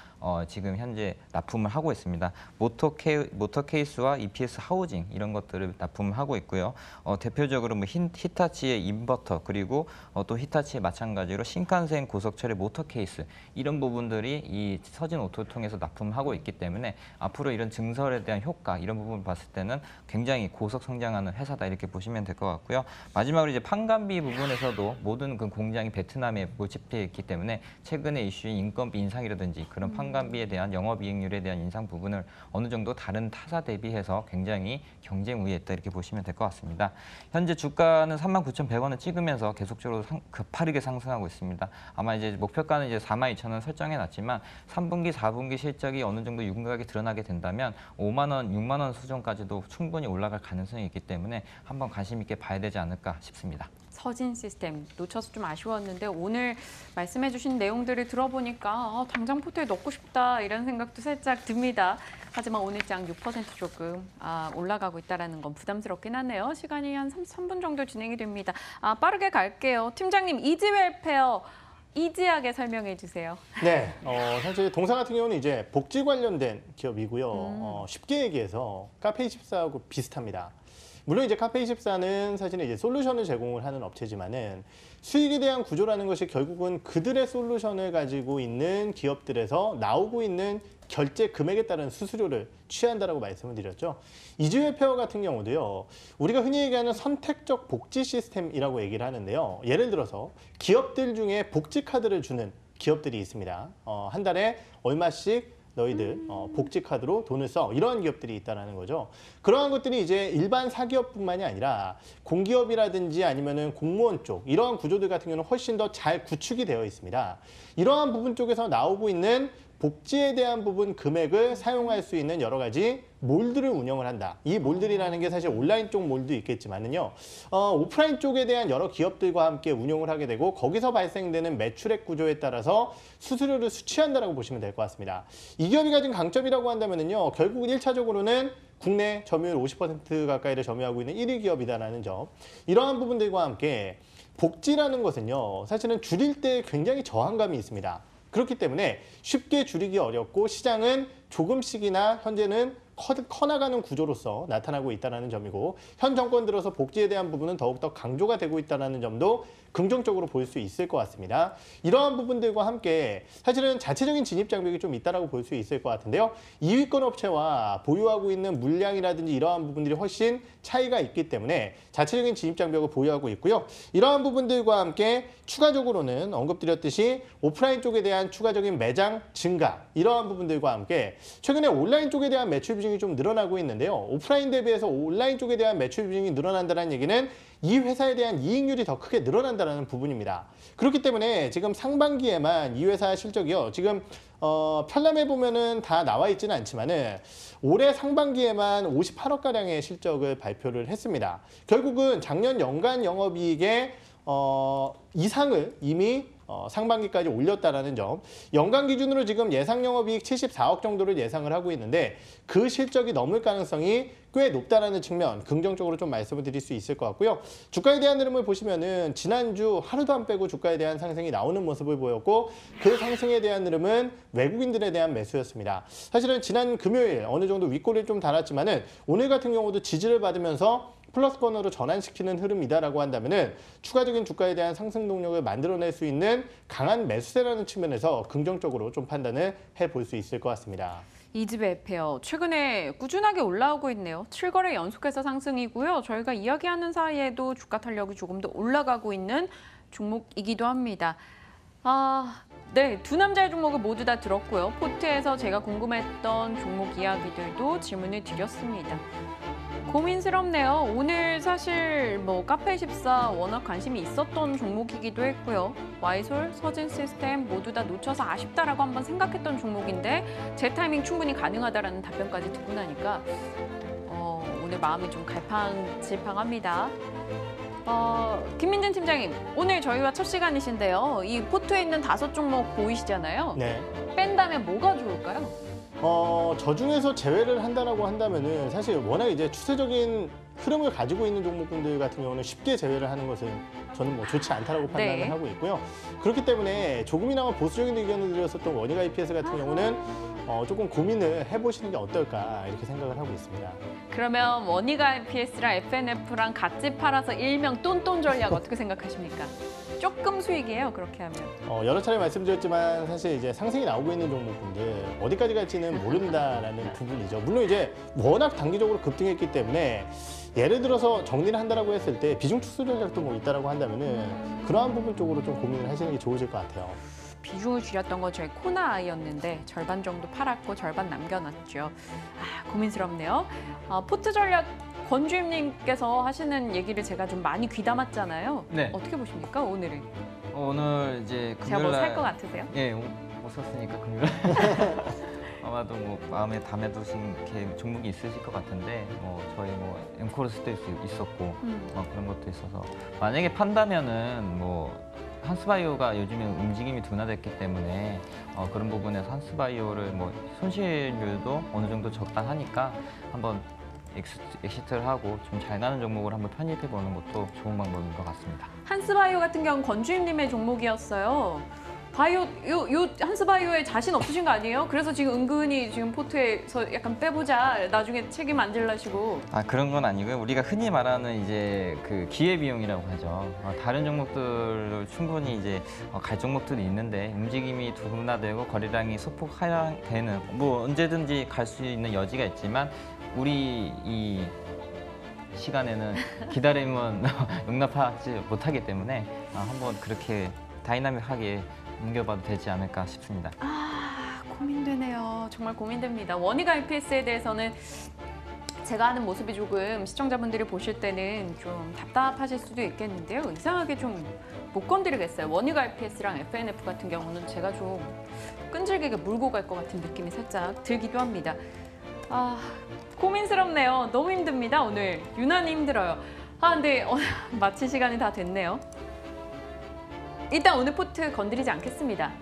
지금 현재 납품을 하고 있습니다. 모터 케이스와 EPS 하우징 이런 것들을 납품을 하고 있고요. 대표적으로 뭐 히타치의 인버터 그리고 또 히타치의 마찬가지로 신칸센 고속철의 모터 케이스 이런 부분들이 이 서진 오토를 통해서 납품하고 있기 때문에 앞으로 이런 증설에 대한 효과 이런 부분을 봤을 때는 굉장히 고속 성장하는 회사다 이렇게 보시면 될 것 같고요. 마지막으로 이제 판관비 부분에서도 모든 그 공장이 베트남에 몰집되어 있기 때문에 최근에 이슈인 인건비 인상이라든지 그런 판관비에 대한 영업이익률에 대한 인상 부분을 어느 정도 다른 타사 대비해서 굉장히 경쟁 우위에 있다 이렇게 보시면 될 것 같습니다. 현재 주가는 39,100원을 찍으면서 계속적으로 가파르게 상승하고 있습니다. 아마 이제 목표가는 이제 42,000원 설정해놨지만 3분기, 4분기 실적이 어느 정도 윤곽이 드러나게 된다면 5만 원, 6만 원 수준까지도 충분히 올라갈 가능성이 있기 때문에 한번 관심 있게 봐야 되지 않을까 싶습니다. 서진 시스템 놓쳐서 좀 아쉬웠는데 오늘 말씀해주신 내용들을 들어보니까 당장 포트에 넣고 싶다 이런 생각도 살짝 듭니다. 하지만 오늘 장 6% 조금 올라가고 있다는 건 부담스럽긴 하네요. 시간이 한 3분 정도 진행이 됩니다. 빠르게 갈게요. 팀장님 이지웰페어 이지하게 설명해 주세요. 네, 사실 동사 같은 경우는 이제 복지 관련된 기업이고요. 쉽게 얘기해서 카페24하고 비슷합니다. 물론 이제 카페24는 사실은 이제 솔루션을 제공을 하는 업체지만은 수익에 대한 구조라는 것이 결국은 그들의 솔루션을 가지고 있는 기업들에서 나오고 있는 결제 금액에 따른 수수료를 취한다라고 말씀을 드렸죠. 이지웰페어 같은 경우도요. 우리가 흔히 얘기하는 선택적 복지 시스템이라고 얘기를 하는데요. 예를 들어서 기업들 중에 복지 카드를 주는 기업들이 있습니다. 한 달에 얼마씩 너희들 복지 카드로 돈을 써. 이런 기업들이 있다는 거죠. 그러한 것들이 이제 일반 사기업뿐만이 아니라 공기업이라든지 아니면은 공무원 쪽 이러한 구조들 같은 경우는 훨씬 더 잘 구축이 되어 있습니다. 이러한 부분 쪽에서 나오고 있는 복지에 대한 부분 금액을 사용할 수 있는 여러 가지 몰들을 운영을 한다. 이 몰들이라는 게 사실 온라인 쪽 몰도 있겠지만은요, 오프라인 쪽에 대한 여러 기업들과 함께 운영을 하게 되고 거기서 발생되는 매출액 구조에 따라서 수수료를 수취한다라고 보시면 될 것 같습니다. 이 기업이 가진 강점이라고 한다면은요, 결국은 1차적으로는 국내 점유율 50% 가까이를 점유하고 있는 1위 기업이다라는 점. 이러한 부분들과 함께 복지라는 것은요, 사실은 줄일 때 굉장히 저항감이 있습니다. 그렇기 때문에 쉽게 줄이기 어렵고 시장은 조금씩이나 현재는 커나가는 구조로서 나타나고 있다는 점이고 현 정권 들어서 복지에 대한 부분은 더욱더 강조가 되고 있다는 점도 긍정적으로 볼 수 있을 것 같습니다. 이러한 부분들과 함께 사실은 자체적인 진입 장벽이 좀 있다고 볼 수 있을 것 같은데요. 2위권 업체와 보유하고 있는 물량이라든지 이러한 부분들이 훨씬 차이가 있기 때문에 자체적인 진입 장벽을 보유하고 있고요. 이러한 부분들과 함께 추가적으로는 언급드렸듯이 오프라인 쪽에 대한 추가적인 매장 증가 이러한 부분들과 함께 최근에 온라인 쪽에 대한 매출 비중이 좀 늘어나고 있는데요. 오프라인 대비해서 온라인 쪽에 대한 매출 비중이 늘어난다는 얘기는 이 회사에 대한 이익률이 더 크게 늘어난다는 부분입니다. 그렇기 때문에 지금 상반기에만 이 회사 실적이요. 지금 편람에 보면은 다 나와 있지는 않지만은 올해 상반기에만 58억가량의 실적을 발표를 했습니다. 결국은 작년 연간 영업이익의 이상을 이미 상반기까지 올렸다라는 점. 연간 기준으로 지금 예상 영업이익 74억 정도를 예상을 하고 있는데 그 실적이 넘을 가능성이 꽤 높다라는 측면 긍정적으로 좀 말씀을 드릴 수 있을 것 같고요. 주가에 대한 흐름을 보시면은 지난주 하루도 안 빼고 주가에 대한 상승이 나오는 모습을 보였고 그 상승에 대한 흐름은 외국인들에 대한 매수였습니다. 사실은 지난 금요일 어느 정도 윗골을 좀 달았지만은 오늘 같은 경우도 지지를 받으면서 플러스권으로 전환시키는 흐름이다라고 한다면은 추가적인 주가에 대한 상승 동력을 만들어낼 수 있는 강한 매수세라는 측면에서 긍정적으로 좀 판단을 해볼 수 있을 것 같습니다. 이집의 에페어 최근에 꾸준하게 올라오고 있네요. 7거래 연속해서 상승이고요. 저희가 이야기하는 사이에도 주가 탄력이 조금 더 올라가고 있는 종목이기도 합니다. 네, 두 남자의 종목을 모두 다 들었고요. 포트에서 제가 궁금했던 종목 이야기들도 질문을 드렸습니다. 고민스럽네요. 오늘 사실 카페24 워낙 관심이 있었던 종목이기도 했고요. 와이솔, 서진시스템 모두 다 놓쳐서 아쉽다라고 한번 생각했던 종목인데 제 타이밍 충분히 가능하다라는 답변까지 듣고 나니까 오늘 마음이 좀 갈팡질팡합니다. 김민진 팀장님, 오늘 저희와 첫 시간이신데요. 이 포트에 있는 5종목 보이시잖아요. 네. 뺀다면 뭐가 좋을까요? 저 중에서 제외를 한다라고 한다면은 사실 워낙 이제 추세적인 흐름을 가지고 있는 종목군들 같은 경우는 쉽게 제외를 하는 것은 저는 좋지 않다라고 판단을 네. 하고 있고요. 그렇기 때문에 조금이나마 보수적인 의견을 드렸었던 원익 IPS 같은 경우는 조금 고민을 해보시는 게 어떨까 이렇게 생각을 하고 있습니다. 그러면 원익 IPS랑 FNF랑 같이 팔아서 일명 똔똔 전략 어떻게 생각하십니까? 조금 수익이에요, 그렇게 하면. 여러 차례 말씀드렸지만 사실 이제 상승이 나오고 있는 종목군들 어디까지 갈지는 모른다라는 부분이죠. 물론 이제 워낙 단기적으로 급등했기 때문에 예를 들어서 정리를 한다라고 했을 때 비중 축소 전략도 있다라고 한다면은 그러한 부분 쪽으로 좀 고민을 하시는 게 좋으실 것 같아요. 비중을 줄였던 건 저희 코나아이였는데 절반 정도 팔았고 절반 남겨놨죠. 고민스럽네요. 포트 전략 권주임님께서 하시는 얘기를 제가 좀 많이 귀담았잖아요. 네. 어떻게 보십니까, 오늘은? 오늘 이제 제가 금요일 살 것 같으세요? 예, 못 샀으니까 금요일 아마도 마음에 담에 두신 종목이 있으실 것 같은데 저희 엠코르스도 있었고 그런 것도 있어서 만약에 판다면은 한스바이오가 요즘에 움직임이 둔화됐기 때문에 그런 부분에서 한스바이오를 손실률도 어느 정도 적당하니까 한번 엑시트를 하고 좀 잘 가는 종목을 한번 편입해 보는 것도 좋은 방법인 것 같습니다. 한스바이오 같은 경우는 권주임님의 종목이었어요. 바이오, 한스바이오에 자신 없으신 거 아니에요? 그래서 지금 은근히 지금 포트에서 약간 빼보자, 나중에 책임 안 질라시고. 그런 건 아니고요. 우리가 흔히 말하는 이제 그 기회비용이라고 하죠. 다른 종목들을 충분히 이제 갈 종목들이 있는데 움직임이 둔화되고 거래량이 소폭 하향되는 언제든지 갈 수 있는 여지가 있지만 우리 이 시간에는 기다림은 용납하지 못하기 때문에 한번 그렇게 다이나믹하게 옮겨봐도 되지 않을까 싶습니다. 고민되네요. 정말 고민됩니다. 원익 IPS에 대해서는 제가 하는 모습이 조금 시청자분들이 보실 때는 좀 답답하실 수도 있겠는데요. 이상하게 좀 못 건드리겠어요. 원익 IPS랑 FNF 같은 경우는 제가 좀 끈질기게 물고 갈 것 같은 느낌이 살짝 들기도 합니다. 고민스럽네요. 너무 힘듭니다. 오늘 유난히 힘들어요. 근데 마칠 시간이 다 됐네요. 일단 오늘 포트 건드리지 않겠습니다.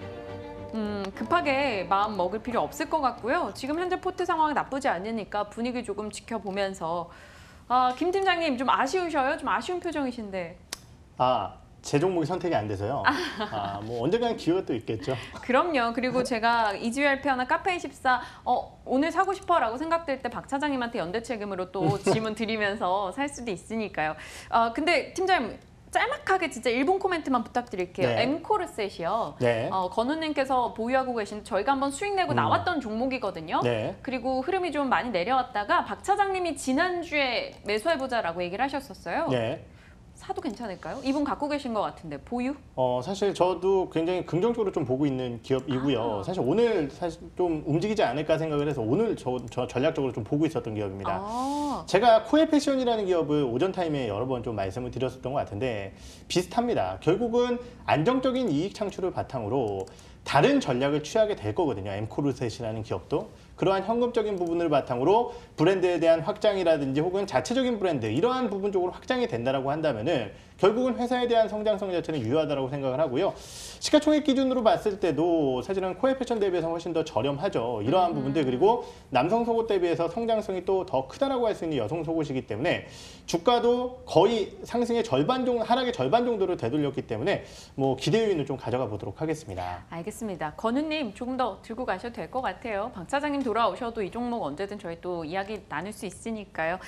급하게 마음 먹을 필요 없을 것 같고요. 지금 현재 포트 상황이 나쁘지 않으니까 분위기 조금 지켜보면서 김 팀장님 좀 아쉬우셔요? 좀 아쉬운 표정이신데. 제 종목이 선택이 안 돼서요. 뭐 언젠가는 기회가 또 있겠죠. 그럼요. 그리고 제가 이주열표 하나 카페24 오늘 사고 싶어라고 생각될 때 박 차장님한테 연대 책임으로 또 질문 드리면서 살 수도 있으니까요. 근데 팀장님 짤막하게 진짜 1분 코멘트만 부탁드릴게요. 네. 엠코르셋이요. 네. 건우님께서 보유하고 계신 저희가 한번 수익 내고 나왔던 종목이거든요. 네. 그리고 흐름이 좀 많이 내려왔다가 박 차장님이 지난주에 매수해보자라고 얘기를 하셨었어요. 네. 사도 괜찮을까요? 이분 갖고 계신 것 같은데 보유? 사실 저도 굉장히 긍정적으로 좀 보고 있는 기업이고요. 사실 오늘 좀 움직이지 않을까 생각을 해서 오늘 저 전략적으로 좀 보고 있었던 기업입니다. 제가 코에 패션이라는 기업을 오전 타임에 여러 번 좀 말씀을 드렸었던 것 같은데 비슷합니다. 결국은 안정적인 이익 창출을 바탕으로 다른 전략을 취하게 될 거거든요. 엠코르셋이라는 기업도. 그러한 현금적인 부분을 바탕으로 브랜드에 대한 확장이라든지 혹은 자체적인 브랜드 이러한 부분 쪽으로 확장이 된다라고 한다면은 결국은 회사에 대한 성장성 자체는 유효하다고 생각을 하고요. 시가총액 기준으로 봤을 때도 사실은 코에 패션 대비해서 훨씬 더 저렴하죠. 이러한 부분들 그리고 남성 속옷 대비해서 성장성이 또 더 크다라고 할 수 있는 여성 속옷이기 때문에 주가도 거의 상승의 절반 정도, 하락의 절반 정도를 되돌렸기 때문에 뭐 기대 요인을 좀 가져가 보도록 하겠습니다. 알겠습니다. 건우님 조금 더 들고 가셔도 될 것 같아요. 박 차장님 돌아오셔도 이 종목 언제든 저희 또 이야기 나눌 수 있으니까요.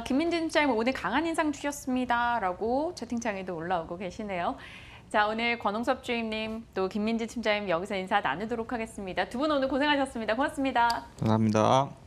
김민진 팀장님 오늘 강한 인상 주셨습니다라고 채팅창에도 올라오고 계시네요. 자, 오늘 권홍섭 주임님 또 김민진 팀장님 여기서 인사 나누도록 하겠습니다. 두 분 오늘 고생하셨습니다. 고맙습니다. 감사합니다.